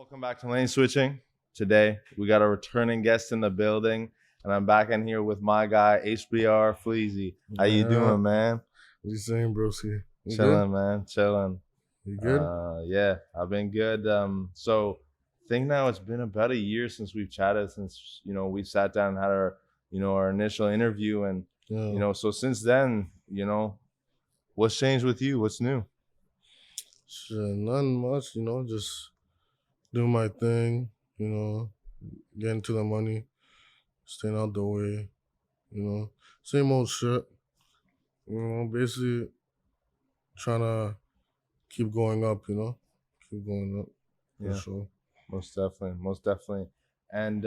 Welcome back to Lane Switching. Today we got a returning guest in the building, and I'm back in here with my guy HBRFleezy. How you doing, man? What you saying, broski? You Chilling, good? man. Chilling. You good? Yeah, I've been good. So I think now it's been about a year since we've chatted, since we sat down and had our initial interview, and Yeah. so since then, what's changed with you? What's new? Shit, nothing much, just do my thing, getting to the money, staying out the way, same old shit, basically trying to keep going up, keep going up for Yeah. sure. Most definitely. And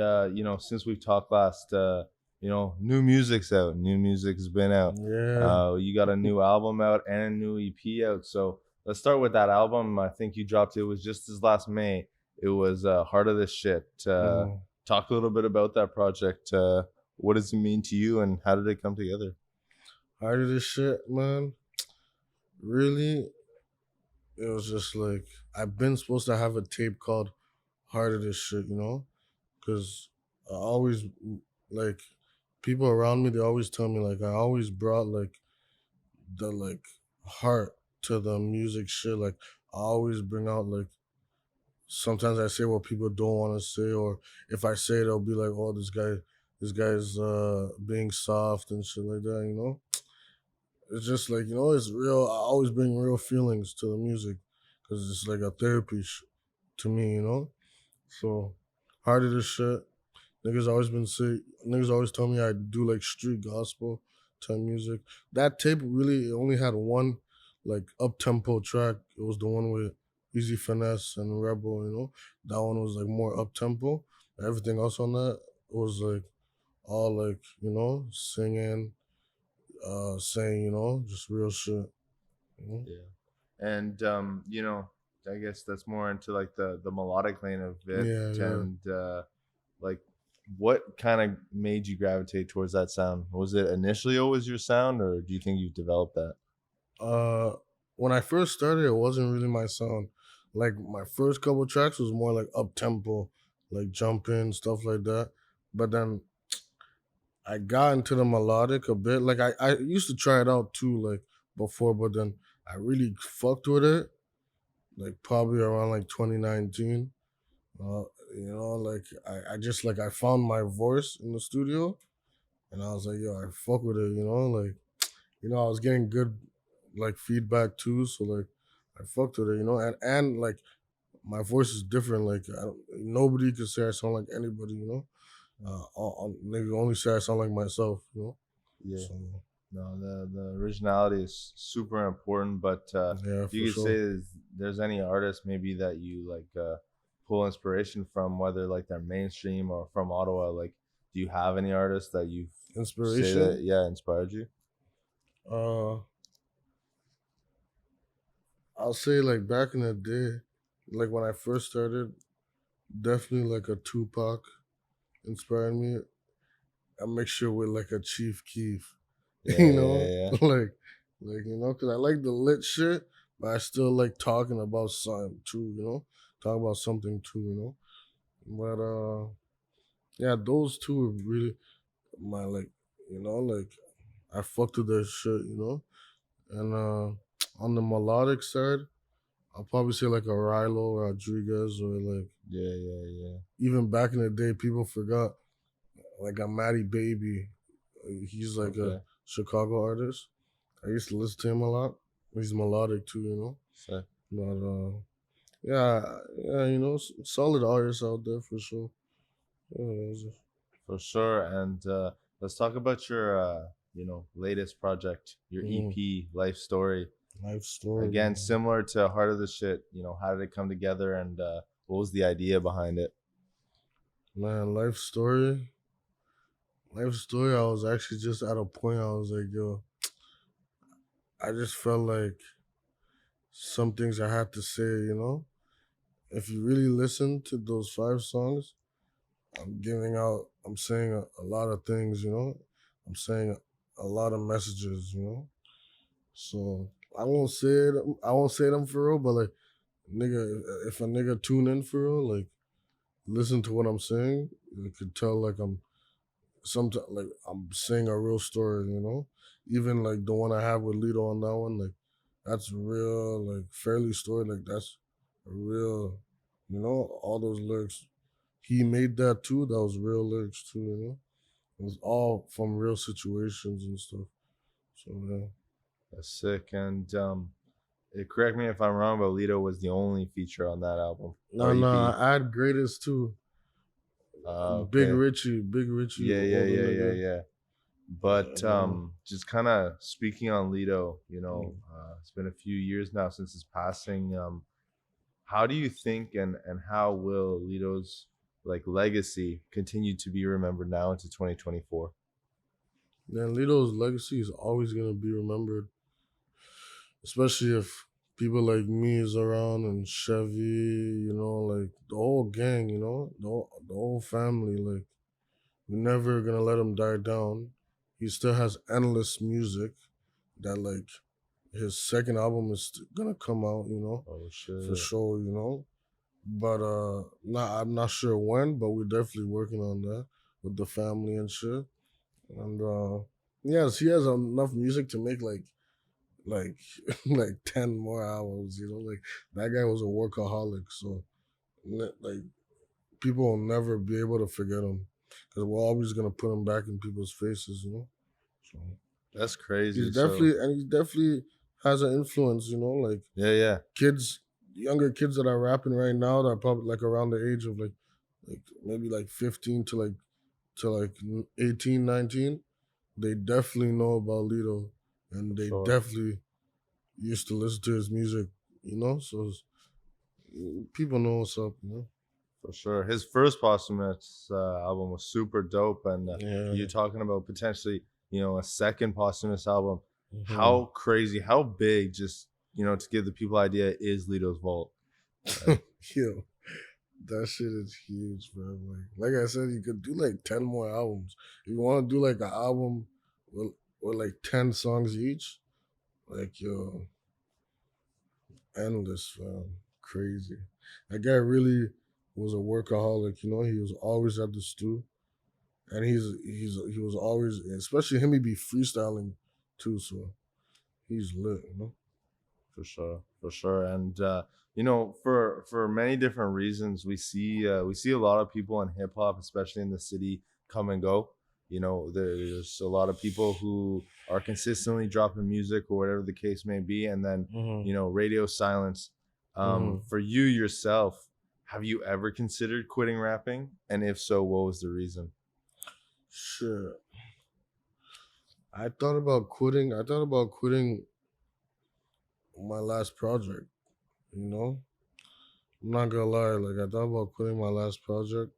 since we've talked last, new music's out. New music's been out. Yeah. You got a new album out and a new EP out. So let's start with that album. I think you dropped it was just this last May. It was Heart of This Shit. Talk a little bit about that project. What does it mean to you, and how did it come together? Heart of This Shit, man. Really, it was just like I've been supposed to have a tape called Heart of This Shit, because I always like people around me. They always tell me like I always brought like the heart to the music shit. Like I always bring out like sometimes I say what people don't want to say, or if I say it, they'll be like, "Oh, this guy's being soft and shit like that." It's just like it's real. I always bring real feelings to the music because it's like a therapy to me. So Heart of This Shit. Niggas always tell me I do like street gospel type music. That tape really only had one like up tempo track. It was the one with Easy Finesse and Rebel, That one was like more up tempo. Everything else on that was like all like, singing, saying, just real shit. Yeah. And I guess that's more into like the melodic lane of it. Yeah, yeah. And like what kind of made you gravitate towards that sound? Was it initially always your sound, or do you think you've developed that? Uh, when I first started, it wasn't really my sound. Like my first couple tracks was more like up tempo, like jumping stuff like that. But then I got into the melodic a bit. Like I used to try it out too, like before, but then I really fucked with it. Like probably around like 2019. Uh, like I just like I found my voice in the studio, and I was like, yo, I fuck with it. Like I was getting good like feedback too, so like I fucked with it, and like my voice is different. Like nobody could say I sound like anybody, maybe only say I sound like myself. Yeah. So No, the originality is super important, but yeah, you for could say sure. there's any artist maybe that you like pull inspiration from, whether like they're mainstream or from Ottawa. Like, do you have any artists that you say that Inspiration. inspired you? Uh, I'll say like back in the day, like when I first started, definitely like a Tupac inspired me. A mixture with like a Chief Keef, Yeah, you yeah, know, yeah. because I like the lit shit, but I still like talking about something too, talk about something too. But yeah, those two are really my like, like I fucked with their shit, and on the melodic side, I'll probably say like a Rilo Rodriguez or like Yeah, yeah, yeah. even back in the day, people forgot like a Matty Baby. He's like a Okay. Chicago artist. I used to listen to him a lot. He's melodic too, So But yeah, yeah, solid artists out there for sure. Yeah, for sure. And let's talk about your latest project, your mm, EP, Life Story. life story, Again, man. similar to Heart of the Shit. How did it come together, and what was the idea behind it? Man, life story. Life story. I was actually just at a point. I was like, yo, I just felt like some things I had to say. If you really listen to those 5 songs, I'm saying a lot of things. I'm saying a lot of messages. So I won't say it. I won't say them for real, but like nigga, if a nigga tune in for real, like listen to what I'm saying, you could tell like I'm sometimes like I'm saying a real story, you know. Even like the one I have with Lito on that one, like that's real, like fairly story, like that's a real, you know, all those lyrics. He made that too. That was real lyrics too, you know. It was all from real situations and stuff. So yeah. That's sick. And correct me if I'm wrong, but Lito was the only feature on that album or No, no, EP. I had greatest too. Okay. Big Richie, Yeah, yeah, older yeah, yeah, nigga. yeah. Yeah, But man. just kind of speaking on Lito, you know, Mm. it's been a few years now since his passing. How do you think and how will Lito's like legacy continue to be remembered now into 2024? Man, Lito's legacy is always gonna be remembered, especially if people like me is around and Chevy, you know, like the whole gang, you know, the whole family. Like we're never gonna let him die down. He still has endless music that like his second album is gonna come out, you know, Oh for shit. sure, you know. But not I'm not sure when, but we're definitely working on that with the family and shit. And yes, he has enough music to make like like 10 more albums, you know. Like that guy was a workaholic, so like people will never be able to forget him because we're always gonna put him back in people's faces, you know. So That's crazy. So he definitely has an influence, you know, like yeah, yeah, kids, younger kids that are rapping right now that are probably like around the age of like maybe like 15 to like 18, 19, they definitely know about Lito and for they sure. definitely used to listen to his music, you know. So people know what's up, you know. For sure. His first posthumous album was super dope. And Yeah. you're talking about potentially, you know, a second posthumous album. Hmm. How crazy, how big, just, you know, to give the people idea, is Lito's Vault? Like, Yo, that shit is huge, bro. Like I said, you could do like 10 more albums. If you want to do like an album with like 10 songs each, like yo, endless, fam. Crazy. That guy really was a workaholic, you know. He was always at the stew. And he was always, especially him, he be freestyling too, so he's lit, you know. for sure, for sure. And you know, for many different reasons, we see a lot of people in hip hop, especially in the city, come and go. You know, there's a lot of people who are consistently dropping music or whatever the case may be, and then Mm-hmm. you know, radio silence. Mm-hmm. For you yourself, have you ever considered quitting rapping? And if so, what was the reason? Sure. I thought about quitting. I thought about quitting my last project. You know, I'm not gonna lie. Like I thought about quitting my last project.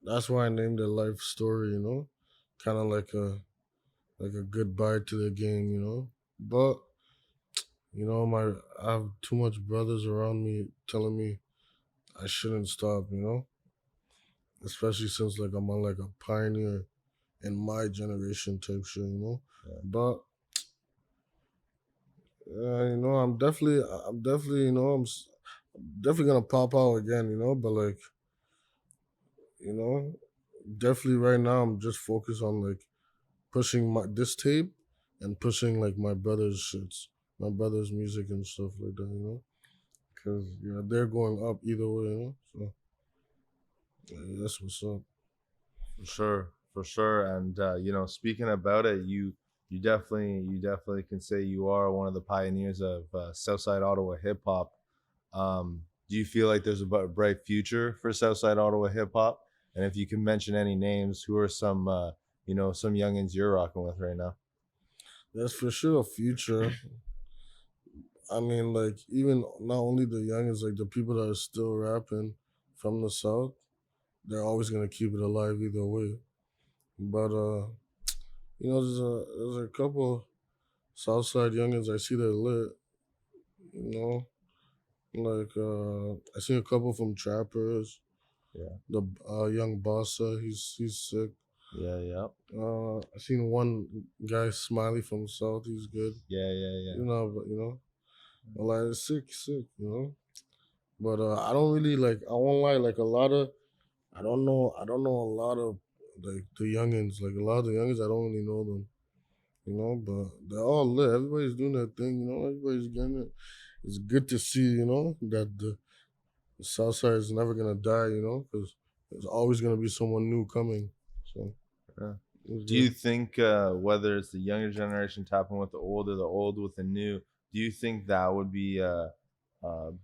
That's why I named it Life Story. You know, kind of like a goodbye to the game. You know, but you know, I have too much brothers around me telling me I shouldn't stop. You know, especially since like I'm on like a pioneer in my generation type shit. You know, Yeah, but you know, I'm definitely, you know, definitely gonna pop out again, you know, but like, you know, definitely right now I'm just focused on like pushing my this tape and pushing like my brother's shits, my brother's music and stuff like that, you know, because yeah, they're going up either way, you know. So yeah, that's what's up. for sure, for sure. And you know, speaking about it, you definitely can say you are one of the pioneers of Southside Ottawa hip hop. Do you feel like there's a bright future for Southside Ottawa hip hop? And if you can mention any names, who are some you know, some youngins you're rocking with right now? That's for sure a future. I mean, like even not only the youngest, like the people that are still rapping from the south, they're always gonna keep it alive either way. But you know, there's a couple Southside youngins I see that lit. You know, like I seen a couple from Trappers. Yeah, The young Bossa, he's sick. yeah, yeah, I seen one guy Smiley from South. He's good. yeah, yeah, yeah. You know, but you know. Like it's sick, you know. But I don't really like. I won't lie. Like a lot of, I don't know. I don't know a lot of like the youngins. Like a lot of the youngins, I don't really know them. You know, but they're all lit. Everybody's doing their thing. You know, everybody's getting it. It's good to see. You know that the South Side is never gonna die. You know, because there's always gonna be someone new coming. So Yeah. it's Do you good. think whether it's the younger generation tapping with the old or the old with the new, do you think that would be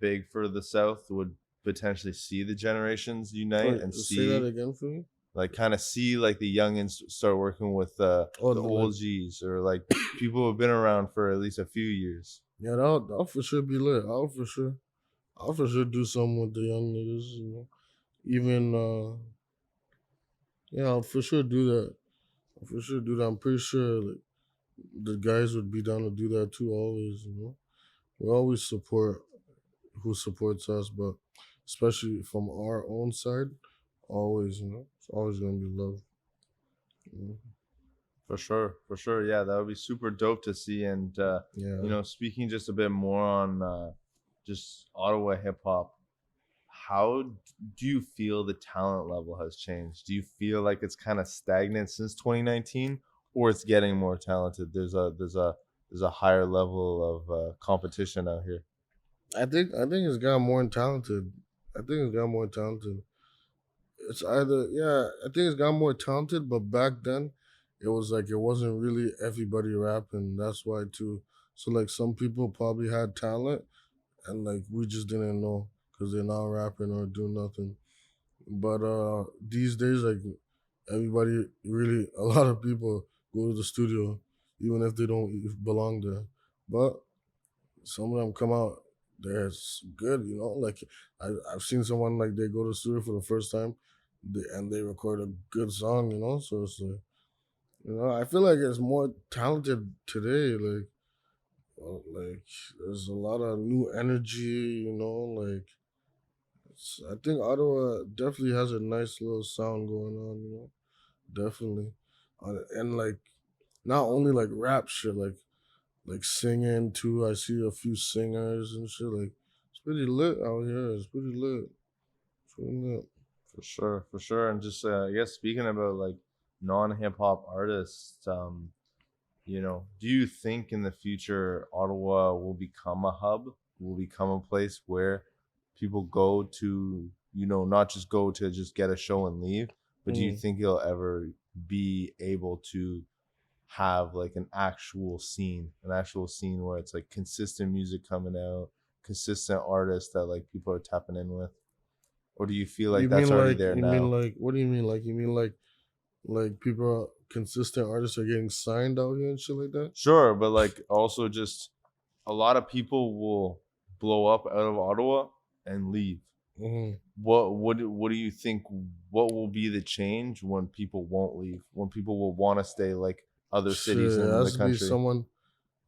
big for the South? Would potentially see the generations unite Wait, and say that see, again for me. like, kind of see like the youngins start working with Oh, the like old G's, or like people who've been around for at least a few years. yeah, that'll for sure be lit. I'll for sure do something with the young niggas. You know, even yeah, I'll for sure do that. I'll for sure do that. I'm pretty sure like, the guys would be down to do that too. Always, you know, we always support who supports us, but especially from our own side, always, you know, it's always gonna be love. You For sure, yeah, that would be super dope to see. And know? speaking just a bit more on just Ottawa hip hop, how do you feel the talent level has changed? Do you feel like it's kind of stagnant since 2019, or it's getting more talented? There's a higher level of competition out here. I think it's got more talented. I think it's got more talented. It's either yeah, I think it's got more talented, but back then it was like it wasn't really everybody rapping. That's why too. So like some people probably had talent and like we just didn't know because they're not rapping or doing nothing. But these days like everybody really a lot of people go to the studio even if they don't belong there. But some of them come out they're good, you know. Like I've seen someone like they go to the studio for the first time, and they record a good song, you know. So it's like, you know, I feel like it's more talented today. Like there's a lot of new energy, you know. Like I think Ottawa definitely has a nice little sound going on, you know. Definitely, and like not only like rap shit, like singing too. I see a few singers and shit. Like it's pretty lit out here. It's pretty lit. It's pretty lit. For sure, for sure. And just I guess speaking about like non hip hop artists, do you think in the future Ottawa will become a hub? Will become a place where people go to, not just go to just get a show and leave, but do you Mm. think you'll ever be able to have like an actual scene where it's like consistent music coming out, consistent artists that like people are tapping in with? Or do you feel like You that's mean already like there you mean now? like what do you mean like you mean like people consistent artists are getting signed out here and shit like that? Sure, but like also just a lot of people will blow up out of Ottawa and leave. Hmm. What do you think? What will be the change when people won't leave? When people will want to stay like other Shit, cities it in the has to be country? someone.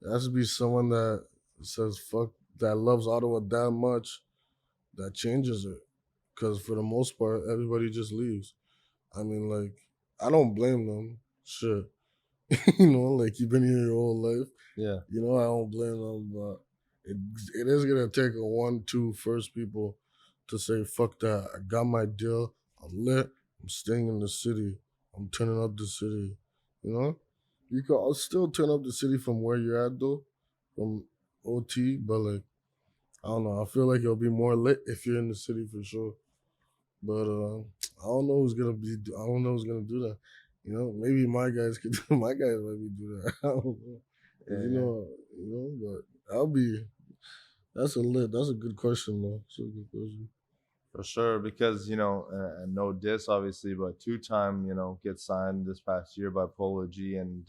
It has to be someone that says fuck that loves Ottawa that much that changes it. Because for the most part, everybody just leaves. I mean, like I don't blame them. Shit, you know, like you've been here your whole life. Yeah, You know, I don't blame them, but it it is gonna take a one, two first people to say, fuck that. I got my deal. I'm lit. I'm staying in the city. I'm turning up the city. You know? You can I'll still turn up the city from where you're at though, from OT, but like I don't know. I feel like it'll be more lit if you're in the city for sure. But I don't know who's gonna be. I don't know who's gonna do that. You know, maybe my guys could. My guys might be do that. I don't know. 'Cause yeah, yeah. you know. But I'll be. That's a lit. That's a good question, though. That's a good question. For sure, because and no diss, obviously, but two-time, gets signed this past year by Polo G, and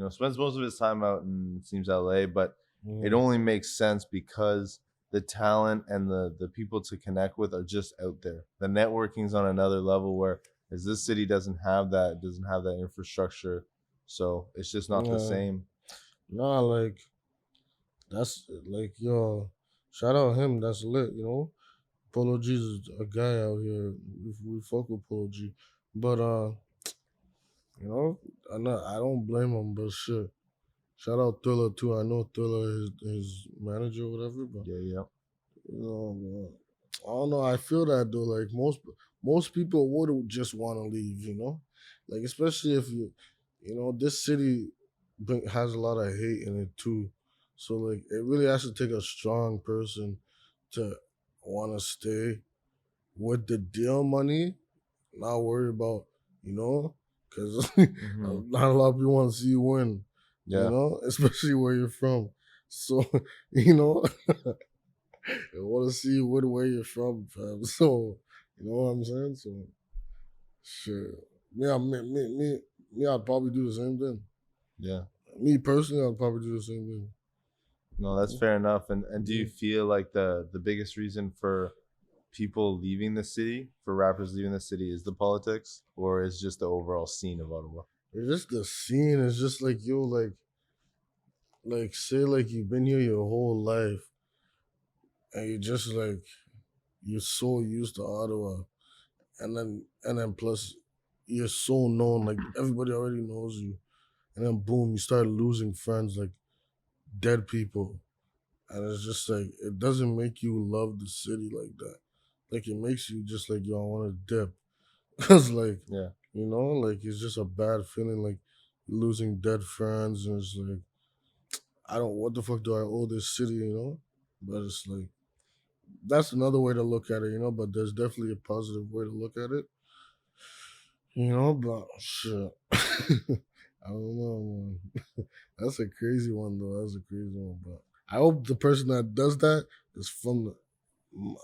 spends most of his time out in, it seems, LA. But it Mm. only makes sense because the talent and the people to connect with are just out there. The networking's on another level, where as this city doesn't have that infrastructure, so it's just not the Yeah. same. Nah, like that's like yo. Shout out him. That's lit. You know, Polo G's is a guy out here. We fuck with Polo G, but you know, I don't blame him. But shit. Shout out Thriller too. I know Thriller is his manager or whatever, but Yeah. you know, I don't know. I feel that though. Like most people would just want to leave. Like especially if this city has a lot of hate in it too. So like it really has to take a strong person to want to stay with the deal money, not worry about because Hmm. not a lot of people want to see you win. Yeah. Especially where you're from. So you know. I want to see where you're from, fam. So, you know what I'm saying? So, shit. I'd probably do the same thing. Yeah. Me personally, I'd probably do the same thing. No, that's Mhm. fair enough. And do you Mhm. feel like the biggest reason for people leaving the city, for rappers leaving the city, is the politics, or is just the overall scene of Ottawa? It's just the scene. It's just like yo, say like you've been here your whole life, and you just like you're so used to Ottawa, and then plus you're so known, like everybody already knows you, and then boom, you start losing friends, like dead people. And it's just like it doesn't make you love the city like that. Like it makes you just like yo, I want to dip, cause like Yeah. like it's just a bad feeling, like losing dead friends, and it's like I don't. What the fuck do I owe this city, But it's like that's another way to look at it, But there's definitely a positive way to look at it, But shit, I don't know, man. That's a crazy one though. That's a crazy one, but I hope the person that does that is from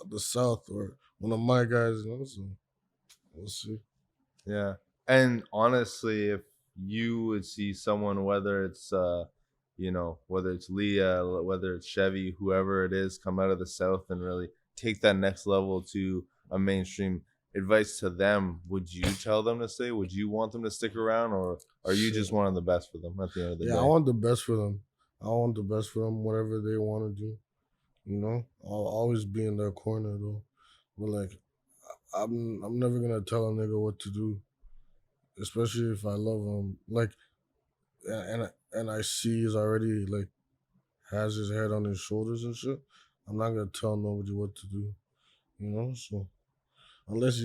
the South or one of my guys, So we'll see. Yeah. And honestly, if you would see someone, whether it's whether it's Leah, whether it's Chevy, whoever it is, come out of the South and really take that next level to a mainstream, advice to them, would you tell them to stay? Would you want them to stick around, or are you Shit. just wanting the best for them at the end of the Yeah, I day? want the best for them. I want the best for them, whatever they want to do. I'll always be in their corner though. But like, I'm never gonna tell a nigga what to do, especially if I love him. Like, and I see he's already like has his head on his shoulders and shit. I'm not gonna tell nobody what to do. So unless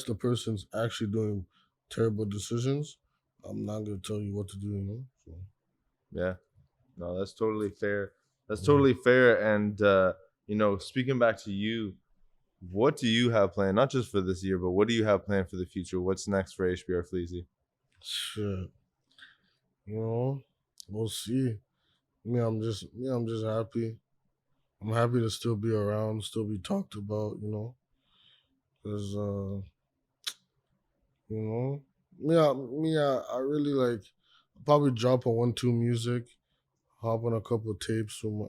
the person's actually doing terrible decisions, I'm not gonna tell you what to do. So Yeah. No, that's totally fair. That's mhm. totally fair. And speaking back to you, what do you have planned? Not just for this year, but what do you have planned for the future? What's next for HBRFleezy? Shit, you know, we'll see. I'm just happy. I'm happy to still be around, still be talked about. Because you know, I really like probably drop a 1-2 music, hop on a couple of tapes from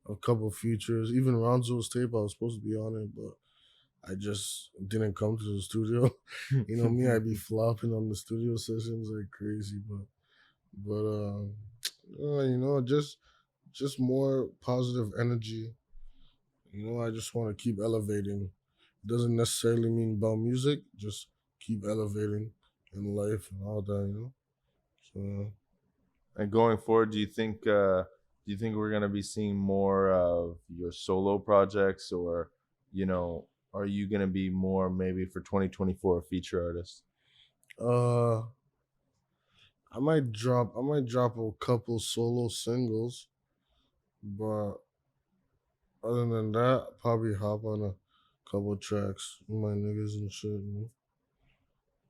a couple of features. Even Ronzo's tape, I was supposed to be on it, but I just didn't come to the studio. I'd be flopping on the studio sessions like crazy, but just more positive energy. I just want to keep elevating. Doesn't necessarily mean about music, just keep elevating in life and all that. So And going forward, do you think we're gonna be seeing more of your solo projects, or are you gonna be more maybe for 2024 a feature artist? uh I might drop a couple solo singles, but other than that, probably hop on a couple tracks with my niggas and shit,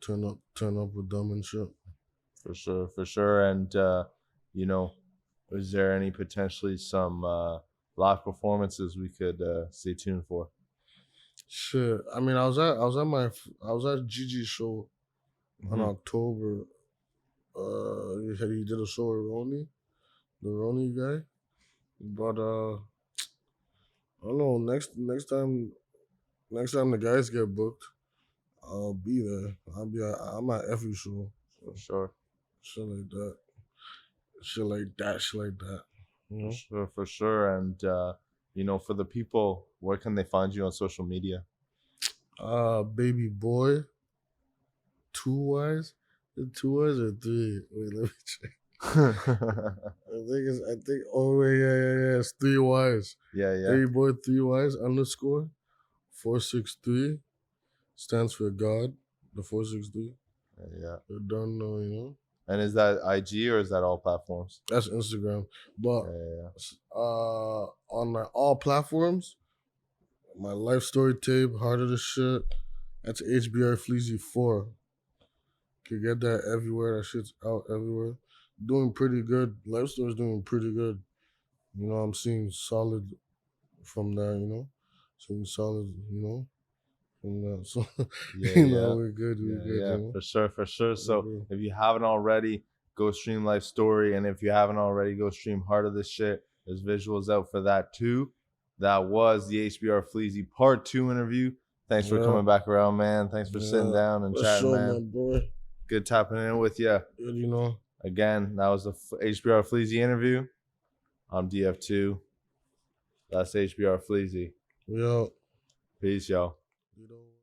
turn up with them and shit. For sure, for sure. And you know, is there any potentially some live performances we could stay tuned for? Shit. I mean, I was at Gigi's show in Hmm. October. He did a show with the Roni guy. But I don't know. Next time the guys get booked, I'll be there. I'm at every show. For So sure, shit like that. Shit like that. Shit like that. You for know. sure, for sure. And for the people, where can they find you on social media? Baby boy, 2 Y's. Is it 2 Y's or 3? Wait, let me check. I think. Oh wait, yeah. It's 3 Ys. Yeah, yeah. Dirty Boy 3 Ys _ 463 stands for God. The 463. Yeah. You don't know, you know. And is that IG or is that all platforms? That's Instagram. But Yeah. on all platforms, my life story tape, Heart of the Shit, that's HBRFleezy 4. Can get that everywhere. That shit's out everywhere. Doing pretty good. Life story's doing pretty good. You know, I'm seeing solid from that, you know. Seeing solid, you know, from that. So Yeah, you know, yeah. we're good, Yeah, you yeah, know. for sure. So good. if you haven't already, go stream Life Story. And if you haven't already, go stream Heart of This Shit. There's visuals out for that too. That was the HBRFleezy Part 2 interview. Thanks for coming back around, man. Thanks for sitting down and chatting, man. My boy. Good tapping in with you. Good, you know. Again, that was the HBRFleezy interview. I'm DF2. That's HBRFleezy. We out. Peace, y'all. Lito.